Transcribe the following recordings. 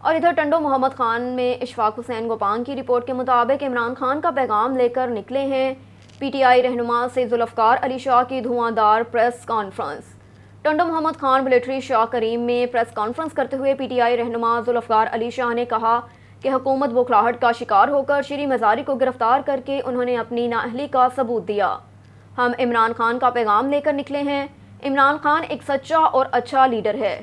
اور ادھر ٹنڈو محمد خان میں اشفاق حسین گوپان کی رپورٹ کے مطابق عمران خان کا پیغام لے کر نکلے ہیں۔ پی ٹی آئی رہنما سے ذوالفقار علی شاہ کی دھواں press conference. Tando Muhammad Khan military شاہ کریم میں پریس کانفرنس کرتے ہوئے پی ٹی آئی رہنما ذوالفقار علی شاہ نے کہا کہ حکومت بوکھلاہٹ کا شکار ہو کر شیریں مزاری کو گرفتار کر کے انہوں نے اپنی نااہلی کا ثبوت دیا۔ ہم عمران خان کا پیغام لے کر نکلے ہیں۔ عمران خان ایک سچا اور اچھا لیڈر ہے۔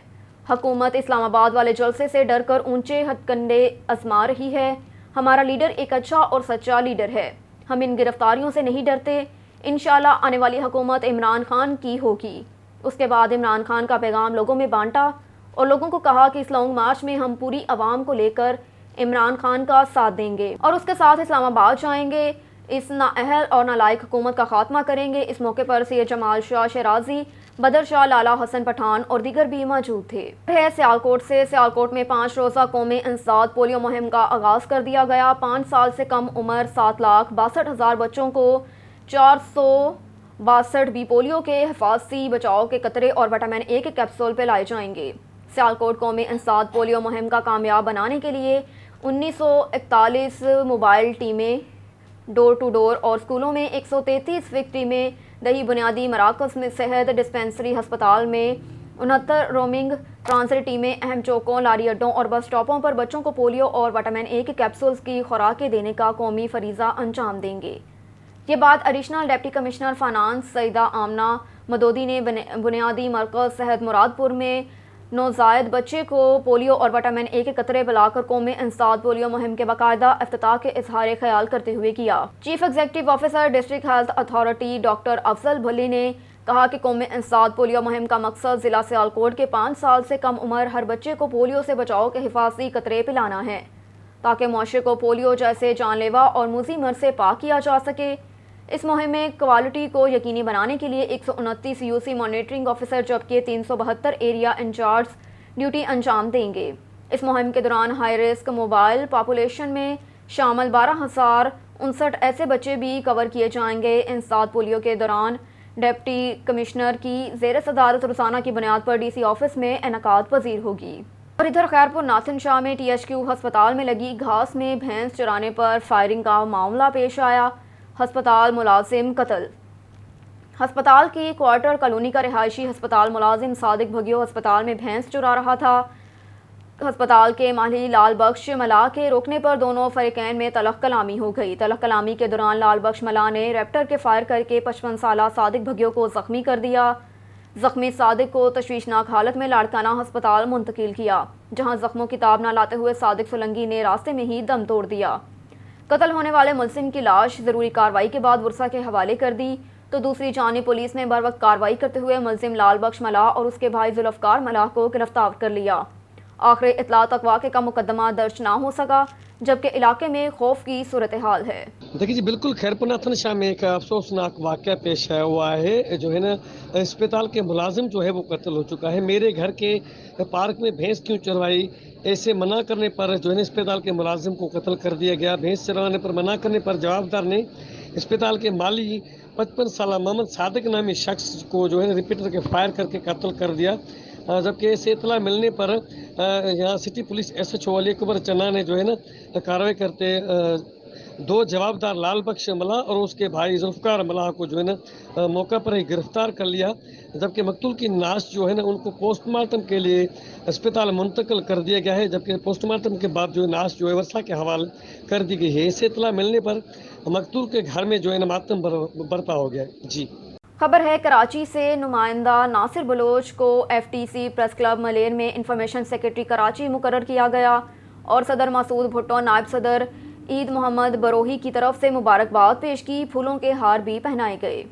حکومت اسلام آباد والے جلسے سے ڈر کر اونچے ہتھ کنڈے آزما رہی ہے۔ ہمارا لیڈر ایک اچھا اور سچا لیڈر ہے۔ ہم ان گرفتاریوں سے نہیں ڈرتے۔ انشاءاللہ آنے والی حکومت عمران خان کی ہوگی۔ اس کے بعد عمران خان کا پیغام لوگوں میں بانٹا اور لوگوں کو کہا کہ اس لانگ مارچ میں ہم پوری عوام کو لے کر عمران خان کا ساتھ دیں گے اور اس کے ساتھ اسلام آباد جائیں گے، اس نااہل اور نالائق حکومت کا خاتمہ کریں گے۔ اس موقع پر سید جمال شاہ شیرازی، بدر شاہ، لالا حسن پٹھان اور دیگر بھی موجود تھے۔ سیالکوٹ میں 5 روزہ قومی انسداد پولیو مہم کا آغاز کر دیا گیا۔ 5 سال سے کم عمر 7,62,000 بچوں کو 462 بی پولیو کے حفاظتی بچاؤ کے قطرے اور وٹامن اے کے کیپسول پلائے جائیں گے۔ سیالکوٹ قومی انسداد پولیو مہم کا کامیاب بنانے کے لیے 1941 موبائل ٹیمیں ڈور ٹو ڈور اور اسکولوں میں 133 فک ٹیمیں، دیہی بنیادی مراکز میں صحت ڈسپنسری ہسپتال میں 69 رومنگ ٹرانزٹ ٹیمیں اہم چوکوں، لاری اڈوں اور بس اسٹاپوں پر بچوں کو پولیو اور وٹامن اے کے کیپسولز کی خوراکیں دینے کا قومی فریضہ انجام دیں گے۔ یہ بات ایڈیشنل ڈپٹی کمشنر فائنانس سیدہ آمنہ مدودی نے بنیادی مرکز صحت مرادپور میں نوزائیدہ بچے کو پولیو اور وٹامن اے کے قطرے پلا کر قومی انسداد پولیو مہم کے باقاعدہ افتتاح کے اظہار خیال کرتے ہوئے کیا۔ Chief executive officer district health authority doctor Afzal Bhalli نے کہا کہ قومی انسداد پولیو مہم کا مقصد ضلع سیالکوٹ کے 5 سال سے کم عمر ہر بچے کو پولیو سے بچاؤ کے حفاظتی قطرے پلانا ہے تاکہ معاشرے کو پولیو جیسے جان لیوا اور موذی مرض سے پاک کیا جا سکے۔ اس مہم میں کوالٹی کو یقینی بنانے کے لیے 129 یو سی مانیٹرنگ آفیسر جبکہ 372 ایریا انچارج ڈیوٹی انجام دیں گے۔ اس مہم کے دوران ہائی رسک موبائل پاپولیشن میں شامل 12,059 ایسے بچے بھی کور کیے جائیں گے۔ انسداد پولیو کے دوران ڈپٹی کمشنر کی زیر صدارت روزانہ کی بنیاد پر ڈی سی آفس میں انعقاد پذیر ہوگی۔ اور ادھر خیرپور ناتھن شاہ میں ٹی ایچ کیو ہسپتال میں لگی گھاس میں بھینس چرانے پر فائرنگ کا معاملہ پیش آیا۔ ہسپتال ملازم قتل۔ ہسپتال کی کوارٹر کالونی کا رہائشی ہسپتال ملازم صادق بھگیو ہسپتال میں بھینس چرا رہا تھا۔ ہسپتال کے مالی لال بخش ملا کے روکنے پر دونوں فریقین میں تلخ کلامی ہو گئی۔ تلخ کلامی کے دوران لال بخش ملا نے ریپٹر کے فائر کر کے 55 سالہ صادق بھگیو کو زخمی کر دیا۔ زخمی صادق کو تشویشناک حالت میں لاڑکانہ ہسپتال منتقل کیا، جہاں زخموں کی تاب نہ لاتے ہوئے صادق سولنگی نے راستے میں ہی دم توڑ دیا۔ قتل ہونے والے ملزم کی لاش ضروری کارروائی کے بعد ورثاء کے حوالے کر دی تو دوسری جانب پولیس نے بروقت کارروائی کرتے ہوئے ملزم لال بخش ملا اور اس کے بھائی ذوالفقار ملا کو گرفتار کر لیا۔ آخر اطلاع تک واقعے کا مقدمہ درج نہ ہو سکا، جبکہ علاقے میں خوف کی صورتحال ہے۔ دیکھیے جی بالکل خیرپور ناتھن شاہ میں ایک افسوسناک واقعہ پیش ہوا ہے جو ہے نا اسپتال کے ملازم جو ہے وہ قتل ہو چکا ہے۔ میرے گھر کے پارک میں بھینس کیوں چروائی، ایسے منع کرنے پر جو ہے نا اسپتال کے ملازم کو قتل کر دیا گیا۔ بھینس چروانے پر منع کرنے پر جوابدار نے اسپتال کے مالی 55 سالہ محمد صادق نامی شخص کو جو ہے نا ریپیٹر کے فائر کر کے قتل کر دیا، جبکہ اسے اطلاع ملنے پر یہاں city police S H O Ali Akbar Channa نے جو ہے نا کارروائی کرتے 2 جوابدار لال بخش ملا اور اس کے بھائی ذوالفقار ملا کو جو ہے نا موقع پر ہی گرفتار کر لیا، جبکہ مقتول کی نعش جو ہے نا ان کو پوسٹ مارٹم کے لیے اسپتال منتقل کر دیا گیا ہے، جبکہ پوسٹ مارٹم کے بعد جو ہے نعش جو ہے ورثاء کے حوالے کر دی گئی ہے۔ اسے اطلاع ملنے پر مقتول کے گھر میں جو ہے نا ماتم برپا ہو گیا۔ جی خبر ہے کراچی سے نمائندہ ناصر بلوچ کو F T C press club ملین میں انفارمیشن سیکرٹری کراچی مقرر کیا گیا اور صدر مسعود بھٹو نائب صدر عید محمد بروہی کی طرف سے مبارکباد پیش کی، پھولوں کے ہار بھی پہنائے گئے۔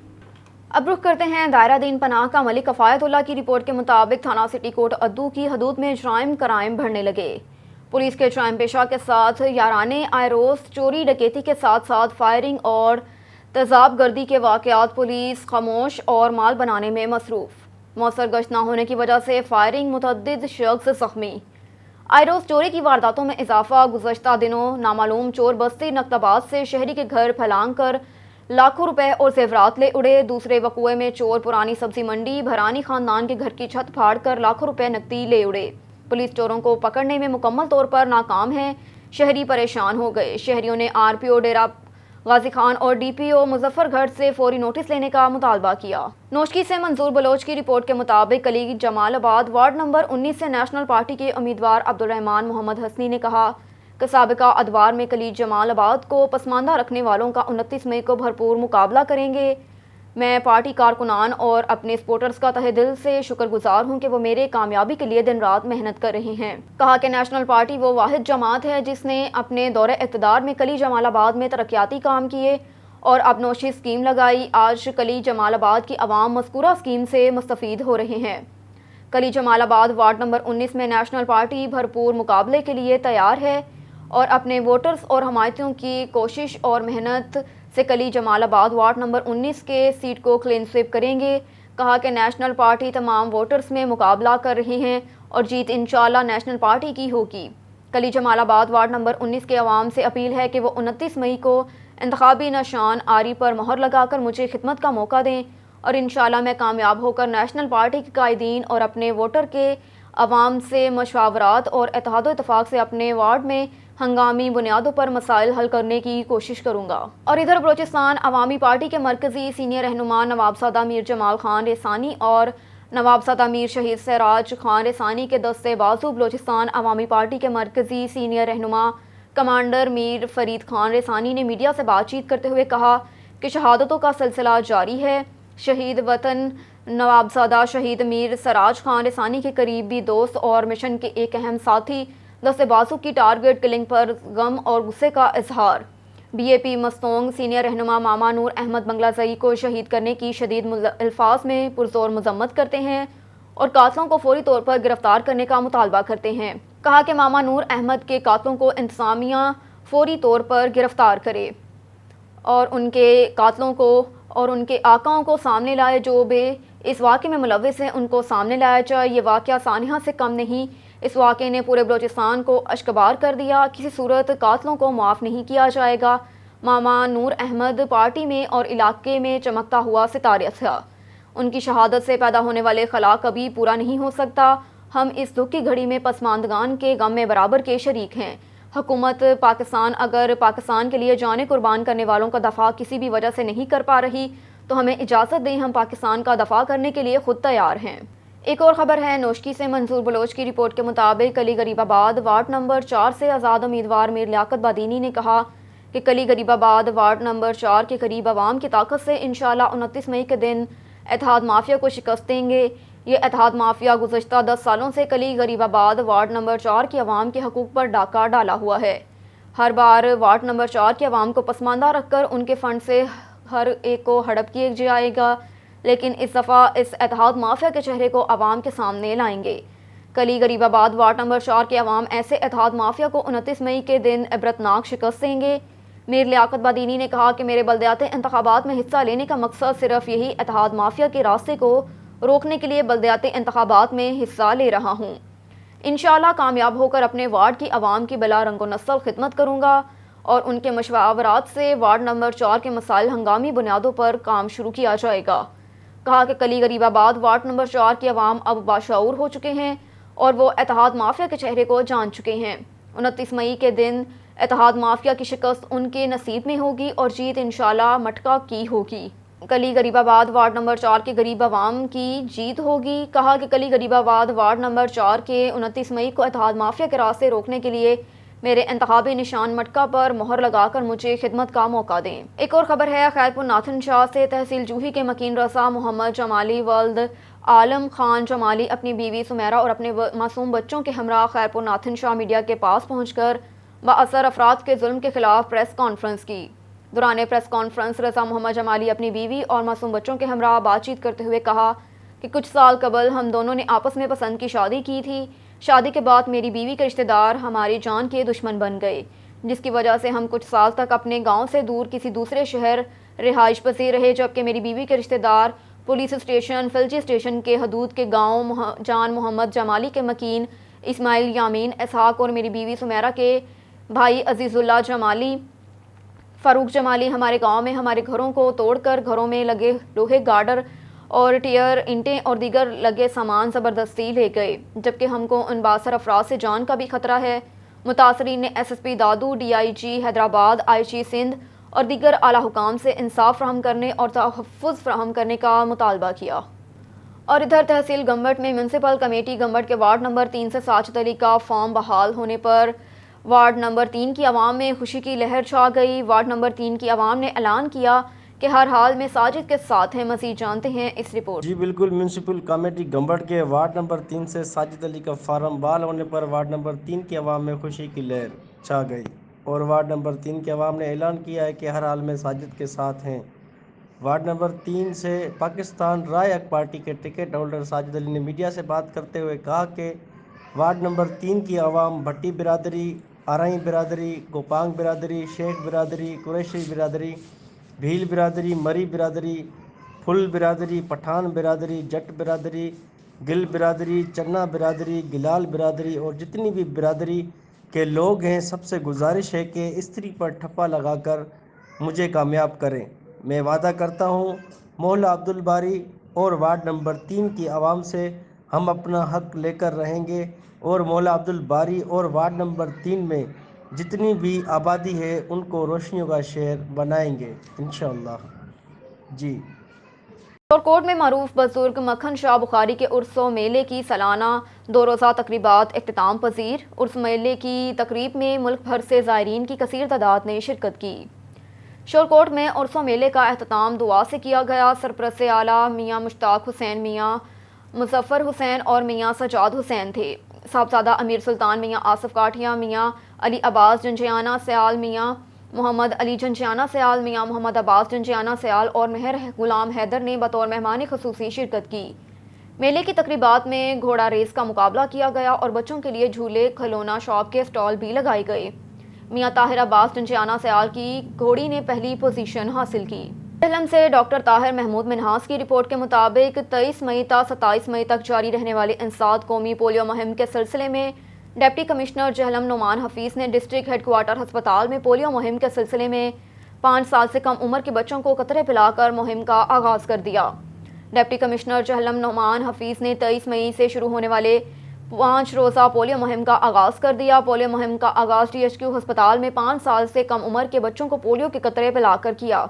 اب رخ کرتے ہیں دائرہ دین پناہ کا۔ ملک کفایت اللہ کی رپورٹ کے مطابق تھانہ سٹی کوٹ ادو کی حدود میں کرائم بڑھنے لگے۔ پولیس کے جرائم پیشہ کے ساتھ یارانے آئے روز چوری ڈکیتی کے ساتھ ساتھ فائرنگ اور تیزاب گردی کے واقعات، پولیس خاموش اور مال بنانے میں مصروف۔ مؤثر گشت نہ ہونے کی وجہ سے فائرنگ، متعدد شخص زخمی۔ آئے روز چوری کی وارداتوں میں اضافہ۔ گزشتہ دنوں نامعلوم چور بستی نقطباز سے شہری کے گھر پھلانگ کر لاکھوں روپے اور زیورات لے اڑے۔ دوسرے وقوعے میں چور پرانی سبزی منڈی بھرانی خاندان کے گھر کی چھت پھاڑ کر لاکھوں روپے نقدی لے اڑے۔ پولیس چوروں کو پکڑنے میں مکمل طور پر ناکام ہے، شہری پریشان ہو گئے۔ شہریوں نے RPO ڈیرہ غازی خان اور DPO مظفر گڑھ سے فوری نوٹس لینے کا مطالبہ کیا۔ نوشکی سے منظور بلوچ کی رپورٹ کے مطابق کلی جمال آباد وارڈ نمبر 19 سے نیشنل پارٹی کے امیدوار عبدالرحمان محمد حسنی نے کہا کہ سابقہ ادوار میں کلی جمال آباد کو پسماندہ رکھنے والوں کا 29 مئی کو بھرپور مقابلہ کریں گے۔ میں پارٹی کارکنان اور اپنے سپورٹرز کا تہہ دل سے شکر گزار ہوں کہ وہ میرے کامیابی کے لیے دن رات محنت کر رہے ہیں۔ کہا کہ نیشنل پارٹی وہ واحد جماعت ہے جس نے اپنے دورہ اقتدار میں کلی جمال آباد میں ترقیاتی کام کیے اور اب نوشی اسکیم لگائی۔ آج کلی جمال آباد کی عوام مذکورہ اسکیم سے مستفید ہو رہے ہیں۔ کلی جمال آباد وارڈ نمبر 19 میں نیشنل پارٹی بھرپور مقابلے کے لیے تیار ہے اور اپنے ووٹرز اور حمایتیوں کی کوشش اور محنت سے کلی جمال آباد وارڈ نمبر 19 کے سیٹ کو کلین سویپ کریں گے۔ کہا کہ نیشنل پارٹی تمام ووٹرز میں مقابلہ کر رہی ہیں اور جیت انشاءاللہ نیشنل پارٹی کی ہوگی۔ کلی جمال آباد وارڈ نمبر 19 کے عوام سے اپیل ہے کہ وہ 29 مئی کو انتخابی نشان آری پر مہر لگا کر مجھے خدمت کا موقع دیں اور انشاءاللہ میں کامیاب ہو کر نیشنل پارٹی کے قائدین اور اپنے ووٹر کے عوام سے مشاورات اور اتحاد و اتفاق سے اپنے وارڈ میں ہنگامی بنیادوں پر مسائل حل کرنے کی کوشش کروں گا۔ اور ادھر بلوچستان عوامی پارٹی کے مرکزی سینئر رہنما نوابزادہ میر جمال خان ریسانی اور نوابزادہ میر شہید سراج خان ریسانی کے دستے بازو بلوچستان عوامی پارٹی کے مرکزی سینئر رہنما کمانڈر میر فرید خان ریسانی نے میڈیا سے بات چیت کرتے ہوئے کہا کہ شہادتوں کا سلسلہ جاری ہے۔ شہید وطن نوابزادہ شہید میر سراج خان ریسانی کے قریبی دوست اور مشن کے ایک اہم ساتھی دستے بازو کی ٹارگٹ کلنگ پر غم اور غصے کا اظہار۔ BAP مستونگ سینئر رہنما ماما نور احمد بنگلہ زئی کو شہید کرنے کی شدید الفاظ میں پرزور مذمت کرتے ہیں اور قاتلوں کو فوری طور پر گرفتار کرنے کا مطالبہ کرتے ہیں۔ کہا کہ ماما نور احمد کے قاتلوں کو انتظامیہ فوری طور پر گرفتار کرے اور ان کے قاتلوں کو اور ان کے آقاؤں کو سامنے لائے۔ جو بھی اس واقعے میں ملوث ہیں ان کو سامنے لایا جائے۔ یہ واقعہ سانحہ سے کم نہیں، اس واقعے نے پورے بلوچستان کو اشکبار کر دیا۔ کسی صورت قاتلوں کو معاف نہیں کیا جائے گا۔ ماما نور احمد پارٹی میں اور علاقے میں چمکتا ہوا ستارہ تھا۔ ان کی شہادت سے پیدا ہونے والے خلا کبھی پورا نہیں ہو سکتا۔ ہم اس دکھ کی گھڑی میں پسماندگان کے غم میں برابر کے شریک ہیں۔ حکومت پاکستان اگر پاکستان کے لیے جانیں قربان کرنے والوں کا دفاع کسی بھی وجہ سے نہیں کر پا رہی تو ہمیں اجازت دیں، ہم پاکستان کا دفاع کرنے کے لیے خود تیار ہیں۔ ایک اور خبر ہے نوشکی سے منظور بلوچ کی رپورٹ کے مطابق کلی غریب آباد وارڈ نمبر 4 سے آزاد امیدوار میر لیاقت بادینی نے کہا کہ کلی غریب آباد وارڈ نمبر 4 کے قریب عوام کی طاقت سے انشاءاللہ 29 مئی کے دن اتحاد مافیا کو شکست دیں گے۔ یہ اتحاد مافیا گزشتہ 10 سالوں سے کلی غریب آباد وارڈ نمبر 4 کی عوام کے حقوق پر ڈاکہ ڈالا ہوا ہے۔ ہر بار وارڈ نمبر 4 کی عوام کو پسماندہ رکھ کر ان کے فنڈ سے ہر ایک کو ہڑپ کیا جائے گا، لیکن اس دفعہ اس اتحاد مافیا کے چہرے کو عوام کے سامنے لائیں گے۔ کلی غریب آباد وارڈ نمبر 4 کے عوام ایسے اتحاد مافیا کو 29 مئی کے دن عبرتناک شکست دیں گے۔ میر لیاقت بادینی نے کہا کہ میرے بلدیاتی انتخابات میں حصہ لینے کا مقصد صرف یہی اتحاد مافیا کے راستے کو روکنے کے لیے بلدیاتی انتخابات میں حصہ لے رہا ہوں۔ انشاءاللہ کامیاب ہو کر اپنے وارڈ کی عوام کی بلا رنگ و نسل خدمت کروں گا اور ان کے مشاورات سے وارڈ نمبر 4 کے مسائل ہنگامی بنیادوں پر کام شروع کیا جائے گا۔ کہا کہ کلی غریب آباد وارڈ نمبر 4 کی عوام اب باشعور ہو چکے ہیں اور وہ اتحاد مافیا کے چہرے کو جان چکے ہیں۔ 29 مئی کے دن اتحاد مافیا کی شکست ان کے نصیب میں ہوگی اور جیت انشاءاللہ مٹکا کی ہوگی۔ کلی غریب آباد وارڈ نمبر 4 کے غریب عوام کی جیت ہوگی۔ کہا کہ کلی غریب آباد وارڈ نمبر 4 کے 29 مئی کو اتحاد مافیا کے راستے روکنے کے لیے میرے انتخابی نشان مٹکا پر مہر لگا کر مجھے خدمت کا موقع دیں۔ ایک اور خبر ہے خیرپور ناتھن شاہ سے تحصیل جوہی کے مکین رسا محمد جمالی ولد عالم خان جمالی اپنی بیوی سمیرہ اور اپنے معصوم بچوں کے ہمراہ خیرپور ناتھن شاہ میڈیا کے پاس پہنچ کر بااثر افراد کے ظلم کے خلاف پریس کانفرنس کی۔ دوران پریس کانفرنس رضا محمد جمالی اپنی بیوی اور معصوم بچوں کے ہمراہ بات چیت کرتے ہوئے کہا کہ کچھ سال قبل ہم دونوں نے آپس میں پسند کی شادی کی تھی۔ شادی کے بعد میری بیوی کے رشتہ دار ہماری جان کے دشمن بن گئے، جس کی وجہ سے ہم کچھ سال تک اپنے گاؤں سے دور کسی دوسرے شہر رہائش پذیر رہے، جبکہ میری بیوی کے رشتہ دار پولیس اسٹیشن فلجی اسٹیشن کے حدود کے گاؤں جان محمد جمالی کے مکین اسماعیل یامین اسحاق اور میری بیوی سمیرہ کے بھائی عزیز اللہ جمالی فاروق جمالی ہمارے گاؤں میں ہمارے گھروں کو توڑ کر گھروں میں لگے لوہے گارڈر اور ٹیئر اینٹیں اور دیگر لگے سامان زبردستی لے گئے، جبکہ ہم کو ان بااثر افراد سے جان کا بھی خطرہ ہے۔ متاثرین نے S S P Dadu, D I G Hyderabad, I G Sindh اور دیگر اعلیٰ حکام سے انصاف فراہم کرنے اور تحفظ فراہم کرنے کا مطالبہ کیا۔ اور ادھر تحصیل گمبٹ میں میونسپل کمیٹی گمبٹ کے وارڈ نمبر 3 سے ساجد علی کا فارم بحال ہونے پر وارڈ نمبر 3 کی عوام میں خوشی کی لہر چھا گئی۔ وارڈ نمبر 3 کی عوام نے اعلان کیا کہ ہر حال میں ساجد کے ساتھ ہیں۔ مزید جانتے ہیں اس رپورٹ۔ جی بالکل، میونسپل کمیٹی گمبٹ کے وارڈ نمبر 3 سے ساجد علی کا فارم بحال ہونے پر وارڈ نمبر 3 کی عوام میں خوشی کی لہر چھا گئی اور وارڈ نمبر 3 کی عوام نے اعلان کیا ہے کہ ہر حال میں ساجد کے ساتھ ہیں۔ وارڈ نمبر 3 سے پاکستان رائے حق پارٹی کے ٹکٹ ہولڈر ساجد علی نے میڈیا سے بات کرتے ہوئے کہا کہ وارڈ نمبر 3 کی عوام بھٹی برادری، آرائی برادری، گوپانگ برادری، شیخ برادری، قریشی برادری، بھیل برادری، مری برادری، پھل برادری، پٹھان برادری، جٹ برادری، گل برادری، چنا برادری، گلال برادری اور جتنی بھی برادری کے لوگ ہیں، سب سے گزارش ہے کہ استری پر ٹھپا لگا کر مجھے کامیاب کریں۔ میں وعدہ کرتا ہوں مولا عبدالباری اور وارڈ نمبر 3 کی عوام سے ہم اپنا حق لے کر رہیں گے اور مولا عبدالباری اور وارڈ نمبر 3 میں جتنی بھی آبادی ہے ان کو روشنیوں کا شہر بنائیں گے انشاءاللہ۔ جی شورکوٹ میں معروف بزرگ مکھن شاہ بخاری کے عرس و میلے کی سالانہ 2 روزہ تقریبات اختتام پذیر۔ عرس میلے کی تقریب میں ملک بھر سے زائرین کی کثیر تعداد نے شرکت کی۔ شورکوٹ میں عرس و میلے کا اختتام دعا سے کیا گیا۔ سرپرست اعلیٰ میاں مشتاق حسین، میاں مظفر حسین اور میاں سجاد حسین تھے۔ صاحبزادہ امیر سلطان میاں آصف کاٹھیا، میاں علی عباس جنجیانہ سیال، میاں محمد علی جنجیانہ سیال، میاں محمد عباس جنجیانہ سیال اور مہر غلام حیدر نے بطور مہمان خصوصی شرکت کی۔ میلے کی تقریبات میں گھوڑا ریس کا مقابلہ کیا گیا اور بچوں کے لیے جھولے، کھلونا شاپ کے اسٹال بھی لگائے گئے۔ میاں طاہر عباس جنجیانہ سیال کی گھوڑی نے پہلی پوزیشن حاصل کی۔ جہلم سے ڈاکٹر طاہر محمود منہاس کی رپورٹ کے مطابق 23 مئی تا 27 مئی تک جاری رہنے والی انسداد قومی پولیو مہم کے سلسلے میں ڈپٹی کمشنر جہلم نعمان حفیظ نے ڈسٹرکٹ ہیڈ کوارٹر ہسپتال میں پولیو مہم کے سلسلے میں 5 سال سے کم عمر کے بچوں کو قطرے پلا کر مہم کا آغاز کر دیا۔ ڈپٹی کمشنر جہلم نعمان حفیظ نے 23 مئی سے شروع ہونے والے 5 روزہ پولیو مہم کا آغاز کر دیا۔ پولیو مہم کا آغاز ڈی ایچ کیو ہسپتال میں 5 سال سے کم عمر کے بچوں کو پولیو کے قطرے پلا کر کیا۔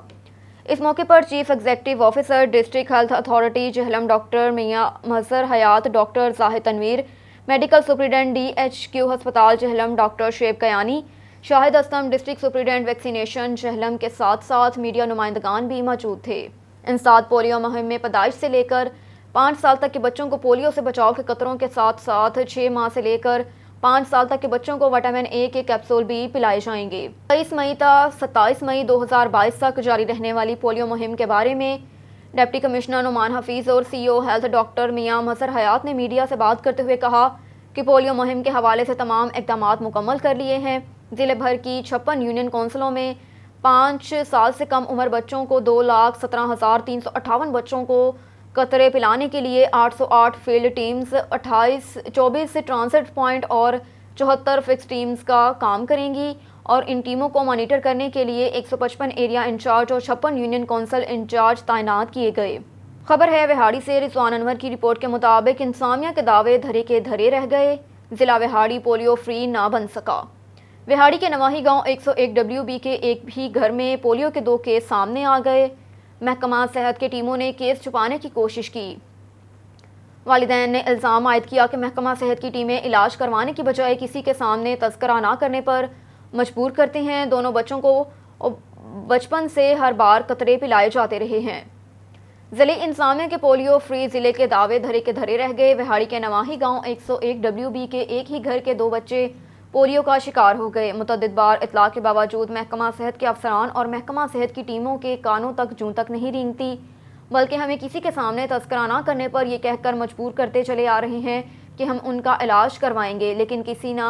اس موقع پر chief executive officer district health authority Jhelum doctor Mian Mazhar Hayat, doctor Zahid Tanveer, medical superintendent D H Q ہسپتال Jhelum doctor Shoaib Kiani, Shahid Aslam district superintendent vaccination Jhelum کے ساتھ ساتھ میڈیا نمائندگان بھی موجود تھے۔ انسداد پولیو مہم میں پیدائش سے لے کر 5 سال تک کے بچوں کو پولیو سے بچاؤ کے قطروں کے ساتھ ساتھ 6 ماہ سے لے کر 5 سال تک کے بچوں کو وٹامن اے کے کیپسول بھی پلائے جائیں گے۔ 23 مئی تا 27 مئی 2022 تک جاری رہنے والی پولیو مہم کے بارے میں ڈپٹی کمشنر نعمان حفیظ اور سی O health doctor Mian Mazhar حیات نے میڈیا سے بات کرتے ہوئے کہا کہ پولیو مہم کے حوالے سے تمام اقدامات مکمل کر لیے ہیں۔ ضلع بھر کی 56 یونین کونسلوں میں 5 سال سے کم عمر بچوں کو 2,17,358 بچوں کو قطرے پلانے کے لیے 808 فیلڈ ٹیمز، 24 ٹرانزٹ پوائنٹ اور 74 فکس ٹیمز کا کام کریں گی اور ان ٹیموں کو مانیٹر کرنے کے لیے 155 ایریا انچارج اور 56 یونین کونسل انچارج تعینات کیے گئے۔ خبر ہے وہاڑی سے رضوان انور کی رپورٹ کے مطابق انتظامیہ کے دعوے دھرے کے دھرے رہ گئے، ضلع وہاڑی پولیو فری نہ بن سکا۔ وہاڑی کے نواحی گاؤں 101 WB کے ایک بھی گھر میں پولیو کے 2 کیس سامنے آ گئے۔ محکمہ صحت کی ٹیموں نے کیس چھپانے کی کوشش کی۔ والدین نے الزام عائد کیا کہ محکمہ صحت کی ٹیمیں علاج کروانے کی بجائے کسی کے سامنے تذکرہ نہ کرنے پر مجبور کرتے ہیں۔ دونوں بچوں کو بچپن سے ہر بار قطرے پلائے جاتے رہے ہیں۔ ضلع انتظامیہ کے پولیو فری ضلع کے دعوے دھرے کے دھرے رہ گئے۔ وہاڑی کے نواحی گاؤں 101 WB کے ایک ہی گھر کے 2 بچے پولیو کا شکار ہو گئے۔ متعدد بار اطلاع کے باوجود محکمہ صحت کے افسران اور محکمہ صحت کی ٹیموں کے کانوں تک جوں تک نہیں رینگتی، بلکہ ہمیں کسی کے سامنے تذکرہ نہ کرنے پر یہ کہہ کر مجبور کرتے چلے آ رہے ہیں کہ ہم ان کا علاج کروائیں گے، لیکن کسی نے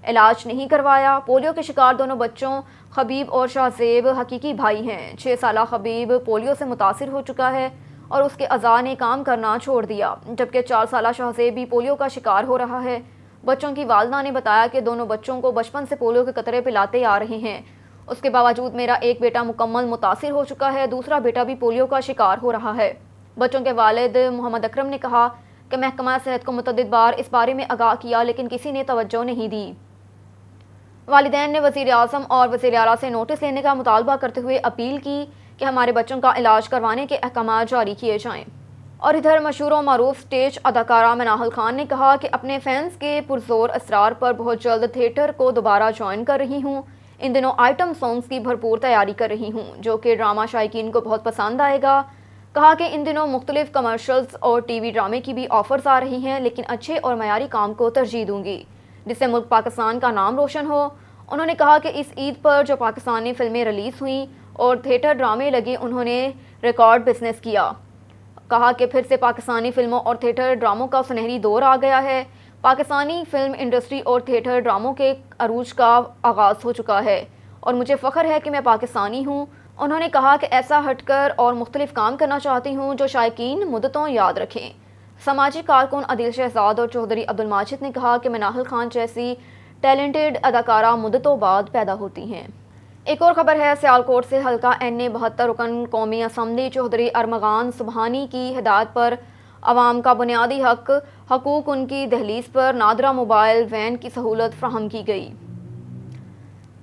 علاج نہیں کروایا۔ پولیو کے شکار دونوں بچوں خبیب اور شہزیب حقیقی بھائی ہیں۔ 6 سالہ خبیب پولیو سے متاثر ہو چکا ہے اور اس کے اعضاء نے کام کرنا چھوڑ دیا، جبکہ 4 سالہ شہزیب بھی پولیو کا شکار ہو رہا ہے۔ بچوں کی والدہ نے بتایا کہ دونوں بچوں کو بچپن سے پولیو کے قطرے پلاتے آ رہے ہیں۔ اس کے باوجود میرا ایک بیٹا مکمل متاثر ہو چکا ہے، دوسرا بیٹا بھی پولیو کا شکار ہو رہا ہے۔ بچوں کے والد محمد اکرم نے کہا کہ محکمہ صحت کو متعدد بار اس بارے میں آگاہ کیا لیکن کسی نے توجہ نہیں دی۔ والدین نے وزیر اعظم اور وزیر اعلیٰ سے نوٹس لینے کا مطالبہ کرتے ہوئے اپیل کی کہ ہمارے بچوں کا علاج کروانے کے احکامات جاری کیے جائیں۔ اور ادھر مشہور و معروف سٹیج اداکارہ مناہل خان نے کہا کہ اپنے فینس کے پرزور اصرار پر بہت جلد تھیٹر کو دوبارہ جوائن کر رہی ہوں۔ ان دنوں آئٹم سانگز کی بھرپور تیاری کر رہی ہوں جو کہ ڈرامہ شائقین کو بہت پسند آئے گا۔ کہا کہ ان دنوں مختلف کمرشلز اور ٹی وی ڈرامے کی بھی آفرز آ رہی ہیں لیکن اچھے اور معیاری کام کو ترجیح دوں گی جس سے ملک پاکستان کا نام روشن ہو۔ انہوں نے کہا کہ اس عید پر جو پاکستانی فلمیں ریلیز ہوئیں اور تھیٹر ڈرامے لگے انہوں نے ریکارڈ بزنس کیا۔ کہا کہ پھر سے پاکستانی فلموں اور تھیٹر ڈراموں کا سنہری دور آ گیا ہے۔ پاکستانی فلم انڈسٹری اور تھیٹر ڈراموں کے عروج کا آغاز ہو چکا ہے اور مجھے فخر ہے کہ میں پاکستانی ہوں۔ انہوں نے کہا کہ ایسا ہٹ کر اور مختلف کام کرنا چاہتی ہوں جو شائقین مدتوں یاد رکھیں۔ سماجی کارکن عدیل شہزاد اور چودھری عبدالماجد نے کہا کہ مناہل خان جیسی ٹیلنٹڈ اداکارہ مدتوں بعد پیدا ہوتی ہیں۔ ایک اور خبر ہے سیالکوٹ سے حلقہ NA 72 رکن قومی اسمبلی چودھری ارمغان سبحانی کی ہدایت پر عوام کا بنیادی حقوق ان کی دہلیز پر نادرہ موبائل وین کی سہولت فراہم کی گئی۔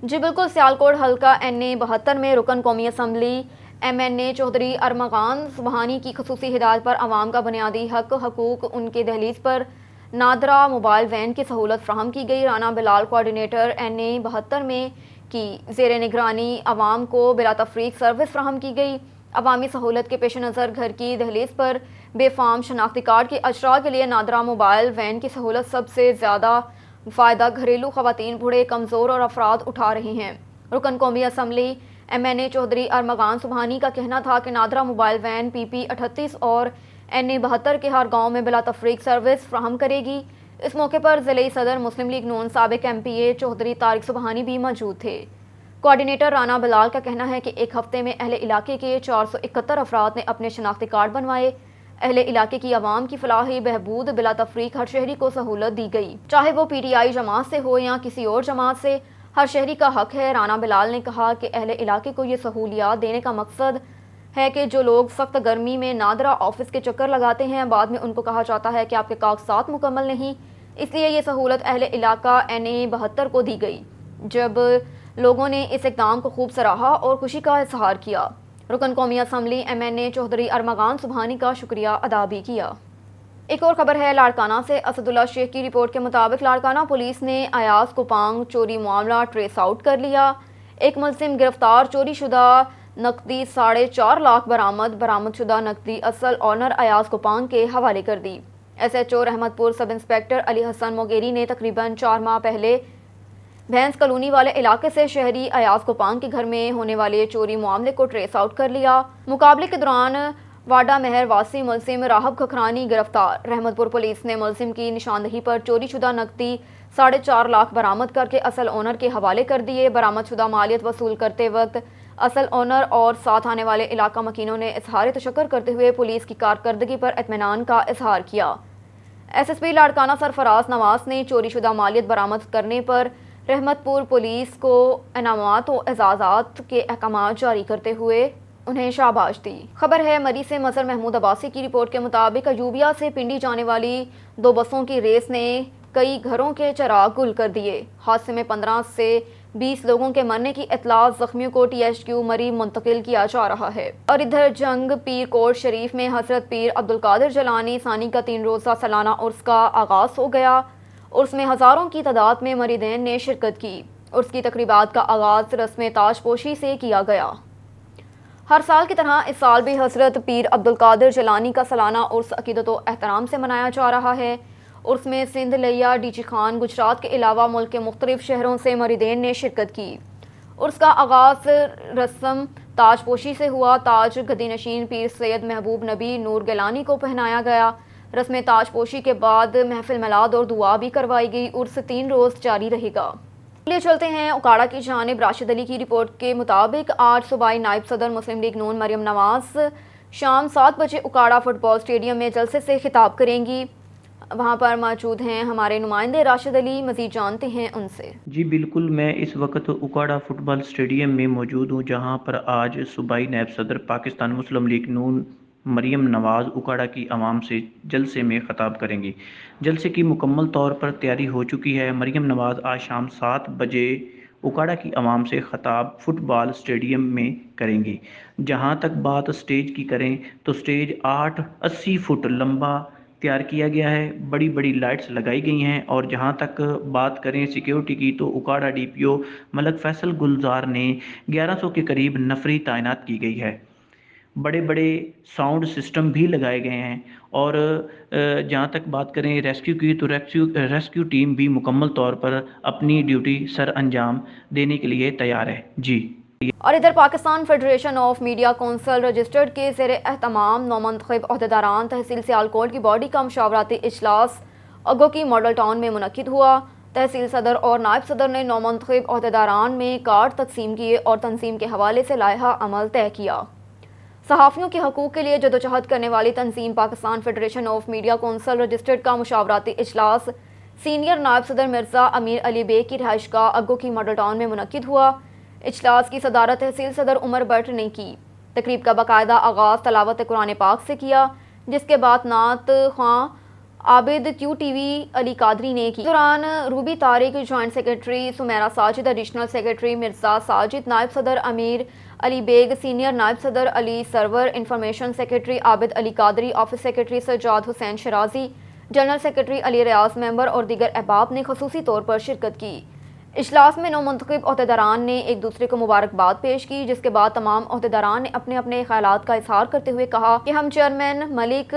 جی بالکل، سیالکوٹ حلقہ NA 72 میں رکن قومی اسمبلی MNA چودھری ارمغان سبحانی کی خصوصی ہدایت پر عوام کا بنیادی حقوق ان کے دہلیز پر نادرہ موبائل وین کی سہولت فراہم کی گئی۔ رانا بلال کوآرڈینیٹر NA 72 میں کی زیر نگرانی عوام کو بلا تفریق سروس فراہم کی گئی۔ عوامی سہولت کے پیش نظر گھر کی دہلیز پر بے فارم شناختی کارڈ کے اجراء کے لیے نادرہ موبائل وین کی سہولت سب سے زیادہ فائدہ گھریلو خواتین، بوڑھے، کمزور اور افراد اٹھا رہے ہیں۔ رکن قومی اسمبلی MNA چودھری ارمغان سبحانی کا کہنا تھا کہ نادرہ موبائل وین PP 38 اور NA 72 کے ہر گاؤں میں بلا تفریق سروس فراہم کرے گی۔ اس موقع پر ضلعی صدر مسلم لیگ نون سابق MPA چودھری طارق سبحانی بھی موجود تھے۔ کوآرڈینیٹر رانا بلال کا کہنا ہے کہ ایک ہفتے میں اہل علاقے کے 471 افراد نے اپنے شناختی کارڈ بنوائے۔ اہل علاقے کی عوام کی فلاحی بہبود بلا تفریق ہر شہری کو سہولت دی گئی، چاہے وہ PTI جماعت سے ہو یا کسی اور جماعت سے، ہر شہری کا حق ہے۔ رانا بلال نے کہا کہ اہل علاقے کو یہ سہولیات دینے کا مقصد ہے کہ جو لوگ سخت گرمی میں نادرہ آفس کے چکر لگاتے ہیں بعد میں ان کو کہا جاتا ہے کہ آپ کے کاغذات مکمل نہیں، اس لیے یہ سہولت اہل علاقہ NA 72 کو دی گئی۔ جب لوگوں نے اس اقدام کو خوب سراہا اور خوشی کا اظہار کیا۔ رکن قومی اسمبلی MNA چودھری ارمغان سبحانی کا شکریہ ادا بھی کیا۔ ایک اور خبر ہے لاڑکانہ سے۔ اسد اللہ شیخ کی رپورٹ کے مطابق لاڑکانہ پولیس نے ایاز کوپانگ چوری معاملہ ٹریس آؤٹ کر لیا۔ ایک ملزم گرفتار، چوری شدہ نقدی 4.5 لاکھ برآمد شدہ نقدی اصل آنر ایاز کوپانگ کے حوالے کر دی۔ SHO رحمت پور سب انسپیکٹر علی حسن موگیری نے تقریباً 4 ماہ پہلے بھینس کالونی والے علاقے سے شہری ایاز کوپانگ کے گھر میں ہونے والے چوری معاملے کو ٹریس آؤٹ کر لیا۔ مقابلے کے دوران واڈا مہر واسی ملزم راہب کھکھرانی گرفتار۔ رحمت پور پولیس نے ملزم کی نشاندہی پر چوری شدہ نقدی 4.5 لاکھ برآمد کر کے اصل اونر کے حوالے کر دیے۔ برآمد شدہ مالیت وصول کرتے وقت اصل اونر اور ساتھ آنے والے علاقہ مکینوں نے اظہار تشکر کرتے ہوئے پولیس کی کارکردگی پر اطمینان کا اظہار کیا۔ SSP لاڑکانہ سرفراز نواز نے چوری شدہ مالیت برآمد کرنے پر رحمت پور پولیس کو انعامات و اعزازات کے احکامات جاری کرتے ہوئے انہیں شاباش دی۔ خبر ہے مری سے مظہر محمود عباسی کی رپورٹ کے مطابق ایوبیہ سے پنڈی جانے والی 2 بسوں کی ریس نے کئی گھروں کے چراغ گل کر دیے۔ حادثے میں 15 سے 20 لوگوں کے مرنے کی اطلاع، زخمیوں کو THQ مری منتقل کیا جا رہا ہے۔ اور ادھر جنگ پیر کوٹ شریف میں حضرت پیر عبدالقادر جیلانی ثانی کا 3 روزہ سالانہ عرس کا آغاز ہو گیا۔ عرس میں ہزاروں کی تعداد میں مریدین نے شرکت کی۔ عرس کی تقریبات کا آغاز رسم تاج پوشی سے کیا گیا۔ ہر سال کی طرح اس سال بھی حضرت پیر عبدالقادر جیلانی کا سالانہ عرس عقیدت و احترام سے منایا جا رہا ہے۔ عرس میں سندھ، لیا، DG خان، گجرات کے علاوہ ملک کے مختلف شہروں سے مریدین نے شرکت کی۔ عرس کا آغاز رسم تاج پوشی سے ہوا۔ تاج گدی نشین پیر سید محبوب نبی نور گیلانی کو پہنایا گیا۔ رسم تاج پوشی کے بعد محفل میلاد اور دعا بھی کروائی گئی۔ عرس 3 روز جاری رہے گا۔ لے چلتے ہیں اکاڑا کی جانب۔ راشد علی کی رپورٹ کے مطابق آج صوبائی نائب صدر مسلم لیگ نون مریم نواز شام 7 بجے اکاڑا فٹ بال اسٹیڈیم میں جلسے سے خطاب کریں گی۔ وہاں پر موجود ہیں ہمارے نمائندے راشد علی، مزید جانتے ہیں ان سے۔ جی بالکل، میں اس وقت اکاڑا فٹ بال اسٹیڈیم میں موجود ہوں، جہاں پر آج صوبائی نائب صدر پاکستان مسلم لیگ نون مریم نواز اکاڑا کی عوام سے جلسے میں خطاب کریں گی۔ جلسے کی مکمل طور پر تیاری ہو چکی ہے۔ مریم نواز آج شام 7 بجے اکاڑا کی عوام سے خطاب فٹ بال اسٹیڈیم میں کریں گی۔ جہاں تک بات اسٹیج کی کریں تو اسٹیج 80 فٹ لمبا تیار کیا گیا ہے، بڑی بڑی لائٹس لگائی گئی ہیں، اور جہاں تک بات کریں سیکیورٹی کی تو اکاڑا ڈی پی او ملک فیصل گلزار نے 1100 کے قریب نفری تعینات کی گئی ہے۔ بڑے بڑے ساؤنڈ سسٹم بھی لگائے گئے ہیں، اور جہاں تک بات کریں ریسکیو کی تو ریسکیو ٹیم بھی مکمل طور پر اپنی ڈیوٹی سر انجام دینے کے لیے تیار ہے۔ جی۔ اور ادھر Pakistan federation of media council registered کے زیر اہتمام نومنتخب عہدیداران تحصیل سیالکوٹ کی باڈی کا مشاورتی اجلاس اگو کی ماڈل ٹاؤن میں منعقد ہوا۔ تحصیل صدر اور نائب صدر نے نومنتخب عہدیداران میں کارڈ تقسیم کیے اور تنظیم کے حوالے سے لائحہ عمل طے کیا۔ صحافیوں کے حقوق کے لیے جدوجہد کرنے والی تنظیم Pakistan federation of media council registered کا مشاورتی اجلاس سینئر نائب صدر مرزا امیر علی بیگ کی رہائش گاہ اگو کی ماڈل ٹاؤن میں منعقد ہوا۔ اجلاس کی صدارت تحصیل صدر عمر بٹ نے کی۔ تقریب کا باقاعدہ آغاز تلاوت قرآن پاک سے کیا، جس کے بعد نعت خواں عابد کیو ٹی وی علی قادری نے کی۔ دوران Ruby Tariq, joint secretary Sameera Sajid, additional secretary Mirza Sajid, نائب صدر امیر علی بیگ، سینئر نائب صدر علی سرور، information secretary Abid Ali Qadri, office secretary Sajjad حسین شرازی، جنرل سیکرٹری علی ریاض ممبر اور دیگر احباب نے خصوصی طور پر شرکت کی۔ اجلاس میں نومنتخب عہدیداران نے ایک دوسرے کو مبارکباد پیش کی، جس کے بعد تمام عہدیداران نے اپنے اپنے خیالات کا اظہار کرتے ہوئے کہا کہ ہم چیئرمین ملک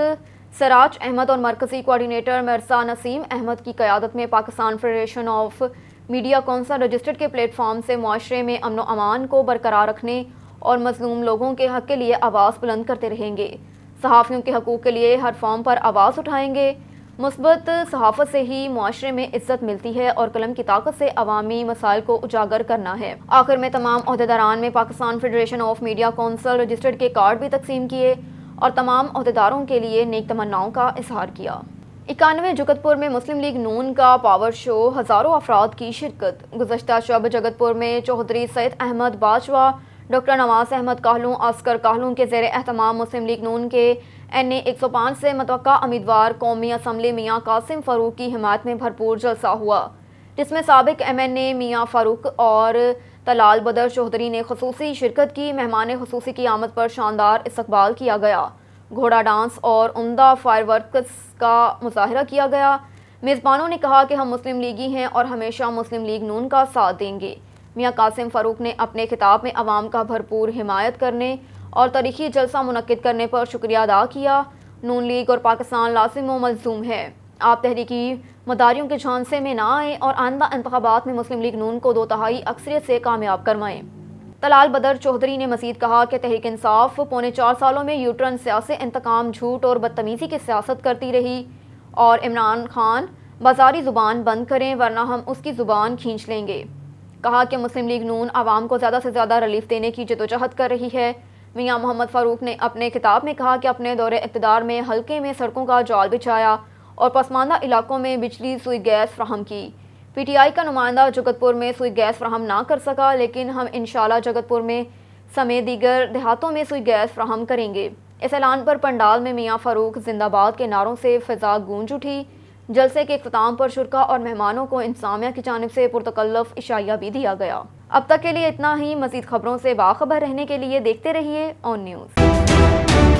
سراج احمد اور مرکزی کوارڈینیٹر مرزا نسیم احمد کی قیادت میں Pakistan federation of media council registered کے پلیٹ فارم سے معاشرے میں امن و امان کو برقرار رکھنے اور مظلوم لوگوں کے حق کے لیے آواز بلند کرتے رہیں گے۔ صحافیوں کے حقوق کے لیے ہر فارم پر آواز اٹھائیں گے۔ مثبت صحافت سے ہی معاشرے میں عزت ملتی ہے اور قلم کی طاقت سے عوامی مسائل کو اجاگر کرنا ہے۔ آخر میں تمام عہدیداران میں Pakistan federation of media council registered کے کارڈ بھی تقسیم کیے اور تمام عہدیداروں کے لیے نیک تمناؤں کا اظہار کیا۔ 91 جگت پور میں مسلم لیگ نون کا پاور شو، ہزاروں افراد کی شرکت۔ گزشتہ شب جگت پور میں چوہدری سید احمد باجوہ، ڈاکٹر نواز احمد کاہلوں، عسکر کاہلوں کے زیر اہتمام مسلم لیگ نون کے NA 105 سے متوقع امیدوار قومی اسمبلی میاں قاسم فاروق کی حمایت میں بھرپور جلسہ ہوا، جس میں سابق MNA میاں فاروق اور طلال بدر چودھری نے خصوصی شرکت کی۔ مہمان خصوصی کی آمد پر شاندار استقبال کیا گیا، گھوڑا ڈانس اور عمدہ فائر ورکس کا مظاہرہ کیا گیا۔ میزبانوں نے کہا کہ ہم مسلم لیگی ہیں اور ہمیشہ مسلم لیگ نون کا ساتھ دیں گے۔ میاں قاسم فاروق نے اپنے خطاب میں عوام کا بھرپور حمایت کرنے اور تاریخی جلسہ منعقد کرنے پر شکریہ ادا کیا۔ نون لیگ اور پاکستان لازم و ملزوم ہے، آپ تحریکی مداریوں کے جھانسے میں نہ آئیں اور آئندہ انتخابات میں مسلم لیگ نون کو 2/3 اکثریت سے کامیاب کروائیں۔ طلال بدر چودھری نے مزید کہا کہ تحریک انصاف پونے 4 سالوں میں یوٹرن سیاسی انتقام، جھوٹ اور بدتمیزی کی سیاست کرتی رہی اور عمران خان بازاری زبان بند کریں ورنہ ہم اس کی زبان کھینچ لیں گے۔ کہا کہ مسلم لیگ نون عوام کو زیادہ سے زیادہ ریلیف دینے کی جدوجہد کر رہی ہے۔ میاں محمد فاروق نے اپنے خطاب میں کہا کہ اپنے دور اقتدار میں حلقے میں سڑکوں کا جال بچھایا اور پسماندہ علاقوں میں بجلی سوئی گیس فراہم کی۔ PTI کا نمائندہ جگت پور میں سوئی گیس فراہم نہ کر سکا، لیکن ہم انشاءاللہ جگت پور میں سمیت دیگر دیہاتوں میں سوئی گیس فراہم کریں گے۔ اس اعلان پر پنڈال میں میاں فاروق زندہ باد کے نعروں سے فضا گونج اٹھی۔ جلسے کے اختتام پر شرکاء اور مہمانوں کو انتظامیہ کی جانب سے پرتکلف عشائیہ بھی دیا گیا۔ اب تک کے لیے اتنا ہی۔ مزید خبروں سے باخبر رہنے کے لیے دیکھتے رہیے اون نیوز۔